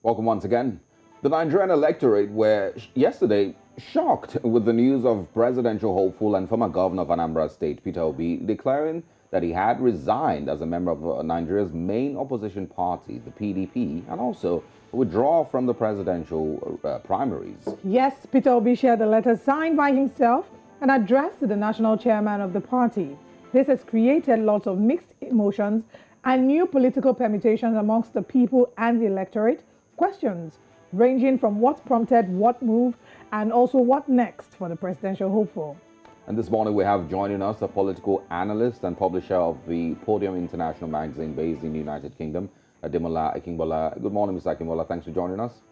Welcome once again. The Nigerian electorate were yesterday shocked with the news of presidential hopeful and former governor of Anambra State, Peter Obi, declaring that he had resigned as a member of Nigeria's main opposition party, the PDP, and also withdraw from the presidential primaries. Yes, Peter Obi shared a letter signed by himself and addressed to the national chairman of the party. This has created lots of mixed emotions and new political permutations amongst the people and the electorate. Questions ranging from what prompted what move and also what next for the presidential hopeful. And this morning we have joining us a political analyst and publisher of the Podium International magazine based in the United Kingdom, Ademola Akingbola. Good morning, Mr. Akingbola. Thanks for joining us.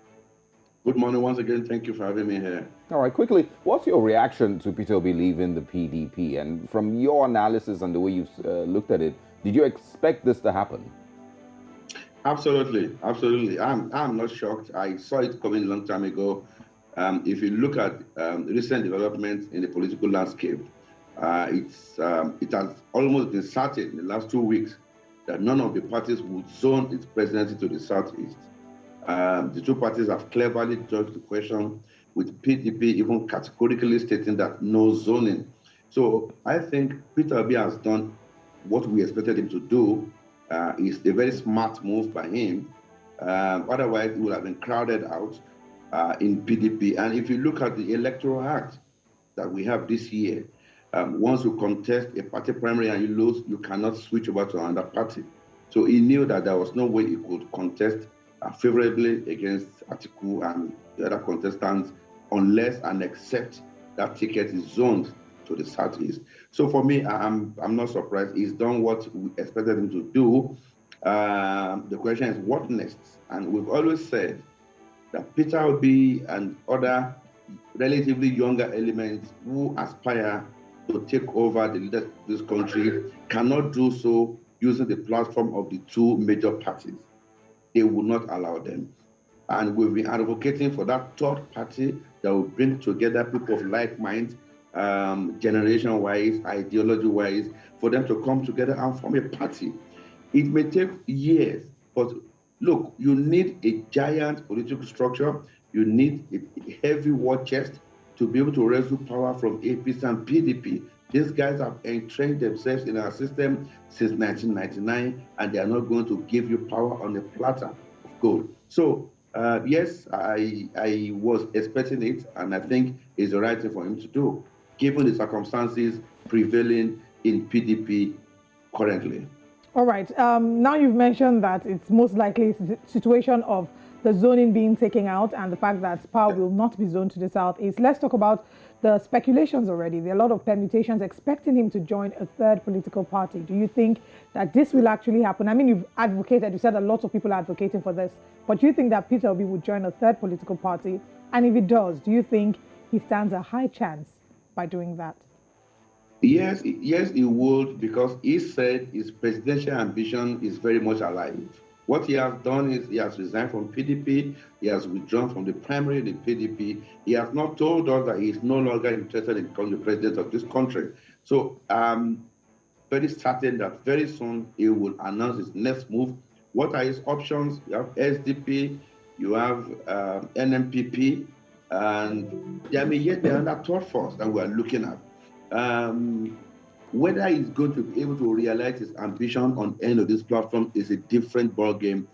Good morning once again. Thank you for having me here. All right, quickly, what's your reaction to Peter Obi leaving the PDP? And from your analysis and the way you've looked at it, did you expect this to happen? Absolutely, absolutely. I'm not shocked. I saw it coming a long time ago. If you look at recent developments in the political landscape, it has almost been certain in the last 2 weeks that none of the parties would zone its presidency to the southeast. The two parties have cleverly dodged the question, with PDP even categorically stating that no zoning. So I think Peter Obi has done what we expected him to do. It's a very smart move by him. Otherwise, it would have been crowded out in PDP. And if you look at the Electoral Act that we have this year, once you contest a party primary and you lose, you cannot switch over to another party. So he knew that there was no way he could contest favorably against Atiku and the other contestants unless and except that ticket is zoned to the southeast. So for me, I'm not surprised. He's done what we expected him to do. The question is what next? And we've always said that Peter Obi and other relatively younger elements who aspire to take over the leadership of this country cannot do so using the platform of the two major parties. They will not allow them. And we've been advocating for that third party that will bring together people of like mind, generation-wise, ideology-wise, for them to come together and form a party. It may take years, but look, you need a giant political structure. You need a heavy war chest to be able to wrestle power from APC and PDP. These guys have entrenched themselves in our system since 1999, and they are not going to give you power on a platter of gold. So, yes, I was expecting it, and I think it's the right thing for him to do, given the circumstances prevailing in PDP currently. All right. Now you've mentioned that it's most likely the situation of the zoning being taken out and the fact that power will not be zoned to the southeast. Let's talk about the speculations already. There are a lot of permutations expecting him to join a third political party. Do you think that this will actually happen? I mean, you've advocated, you said a lot of people are advocating for this, but do you think that Peter Obi would join a third political party? And if he does, do you think he stands a high chance by doing that? Yes, he would, because he said his presidential ambition is very much alive. What he has done is he has resigned from PDP, he has withdrawn from the primary in the PDP. He has not told us that he is no longer interested in becoming the president of this country. So I'm very certain that very soon he will announce his next move. What are his options? You have SDP, you have NMPP, and there may yet be another third force that we are looking at. Whether he's going to be able to realize his ambition on any of this platform is a different ballgame.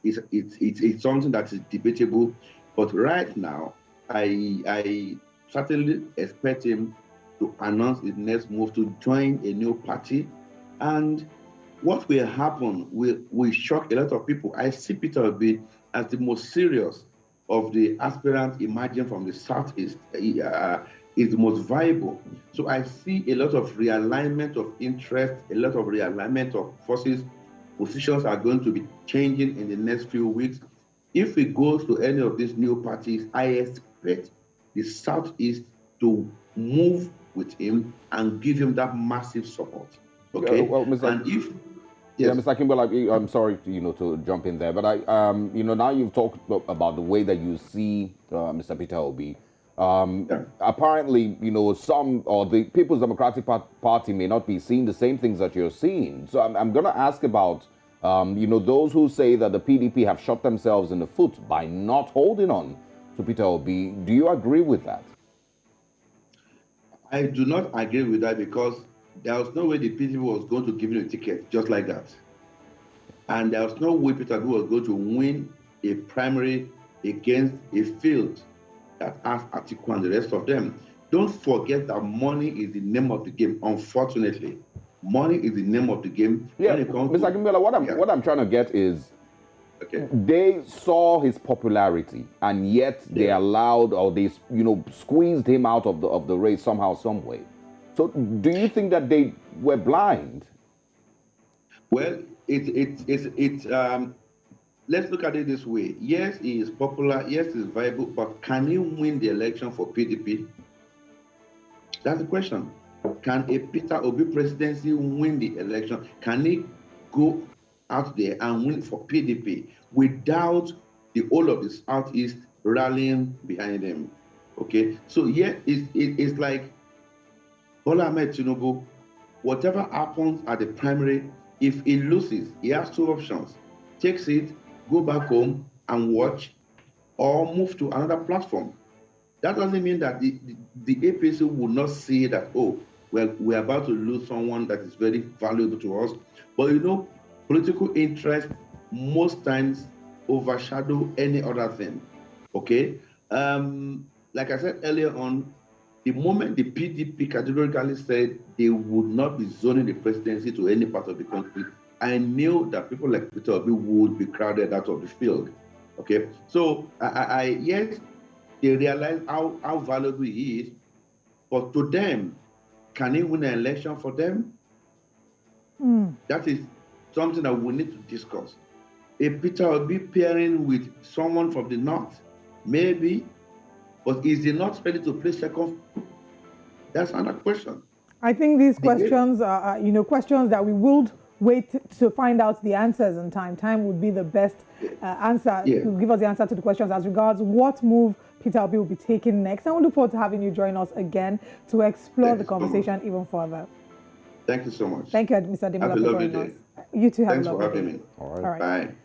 It's something that is debatable. But right now, I certainly expect him to announce his next move to join a new party. And what will happen will shock a lot of people. I see Peter Obi as the most serious of the aspirants emerging from the southeast. Is the most viable. So I see a lot of realignment of interest, a lot of realignment of forces. Positions are going to be changing in the next few weeks. If he goes to any of these new parties, I expect the Southeast to move with him and give him that massive support. Okay. Well, Mr. And if yes. Yeah, Mr. Kimberley, I'm sorry, to jump in there, but now you've talked about the way that you see Mr. Peter Obi. Apparently, some or the People's Democratic Party may not be seeing the same things that you're seeing. So I'm going to ask about Those who say that the PDP have shot themselves in the foot by not holding on to Peter Obi, do you agree with that? I do not agree with that because there was no way the PDP was going to give him a ticket just like that. And there was no way Peter Obi was going to win a primary against a field that has Atiku and the rest of them. Don't forget that money is the name of the game, unfortunately. Money is the name of the game. Yeah, Mr. Kimbela, what I'm trying to get is, okay, they saw his popularity and yet they allowed, or they squeezed him out of the race somehow, some way. So do you think that they were blind? Well, let's look at it this way. Yes, he is popular. Yes, he's viable, but can he win the election for PDP? That's the question. Can a Peter Obi presidency win the election? Can he go out there and win for PDP without the whole of the Southeast rallying behind him? Okay, so yeah, it's like Bola Ahmed Tinubu. Whatever happens at the primary, if he loses, he has two options: takes it, go back home and watch, or move to another platform. That doesn't mean that the APC will not see that, oh, well, we're about to lose someone that is very valuable to us. But political interest most times overshadow any other thing. Okay? Like I said earlier on, the moment the PDP categorically said they would not be zoning the presidency to any part of the country, I knew that people like Peter Obi would be crowded out of the field. Okay? So, yes, they realize how valuable he is, but to them, can he win an election for them? That is something that we need to discuss. A Peter Obi pairing with someone from the north, maybe, but is he not ready to play second? That's another question. I think these questions are, questions that we would wait to find out the answers in time. Time would be the best answer to give us the answer to the questions as regards what move Peter Obi will be taking next. And we look forward to having you join us again to explore the conversation even further. Thank you so much. Thank you, Mr. Demola, for joining us. You too have a lovely day. Thanks for having me. All right. Bye.